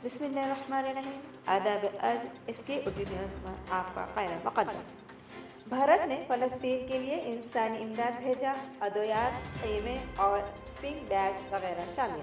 بسم اللہ الرحمن الرحیم۔ آداب عرض اس کے اردو نیوز میں آپ کا خیر مقدم۔ بھارت نے فلسطین کے لیے انسانی امداد بھیجا، ادویات، خیمے اور سلپنگ بیگز وغیرہ شامل۔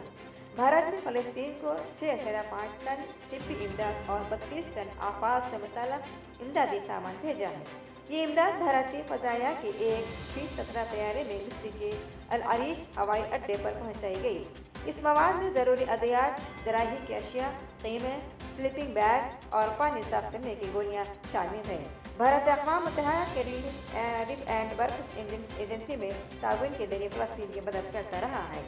بھارت نے فلسطین کو 6.5 ٹن طبی امداد اور 32 ٹن آفات سے متعلق امدادی سامان بھیجا ہے۔ یہ امداد بھارتی فضائیہ کے ایک C-17 طیارے میں مصر کے العریش ہوائی اڈے پر پہنچائی گئی۔ اس مواد میں ضروری ادویات، جراحی کی اشیاء، خیمے، سلیپنگ بیگز اور پانی صاف کرنے کی گولیاں شامل ہیں۔ بھارت اقوام متحدہ کے ریلیف اینڈ ورکس ایجنسی میں تعاون کے ذریعے فلسطین کی مدد کرتا رہا ہے۔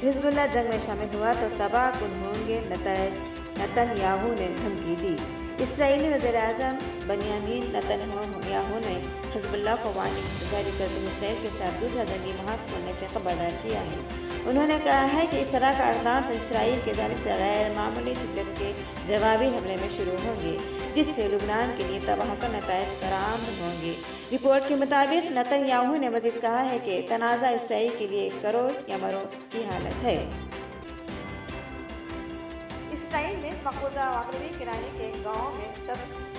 حزب اللہ جنگ میں شامل ہوا تو تباہ کن ہوں گے نتائج، نتن یاہو نے دھمکی دی۔ اسرائیلی وزیر اعظم بنیامین نتن یاہو نے حزب اللہ کو وارننگ جاری کرتے ہوئے اسرائیل کے ساتھ دوسرا جنگی محاذ کھولنے سے خبردار کیا ہے۔ انہوں نے کہا ہے کہ اس طرح کا اقدام سے اسرائیل کی جانب سے غیر معمولی شدت کے جوابی حملے میں شروع ہوں گے، جس سے لبنان کے لیے تباہ کن نتائج برآمد ہوں گے۔ رپورٹ کے مطابق نتن یاہو نے مزید کہا ہے کہ تنازع اسرائیل کے لیے کرو یا مرو کی حالت ہے۔ اسرائیل نے مقبوضہ مغربی کنارے کے گاؤں میں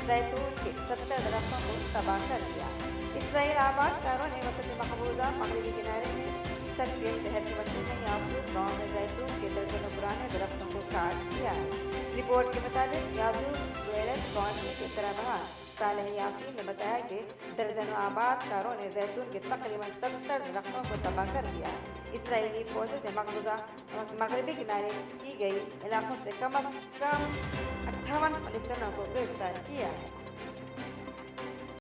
زیتون کے 70 درختوں کو تباہ کر دیا۔ اسرائیل آباد کاروں نے وسط مقبوضہ مغربی کنارے میں سلفیہ شہر کے مشرق میں یاسور گاؤں میں زیتون کے درجنوں پرانے درختوں کو کاٹ دیا ہے۔ رپورٹ کے مطابق یاسور ڈویلپمنٹ کونسل کے سربراہ صالح یاسین نے بتایا کہ درجنوں آباد کاروں نے زیتون کے تقریباً 70 درختوں کو تباہ کر دیا۔ اسرائیلی فورسز نے مقبوضہ مغربی کنارے کی گئی علاقوں سے کم از کم 58 فلسطینیوں کو گرفتار کیا ہے۔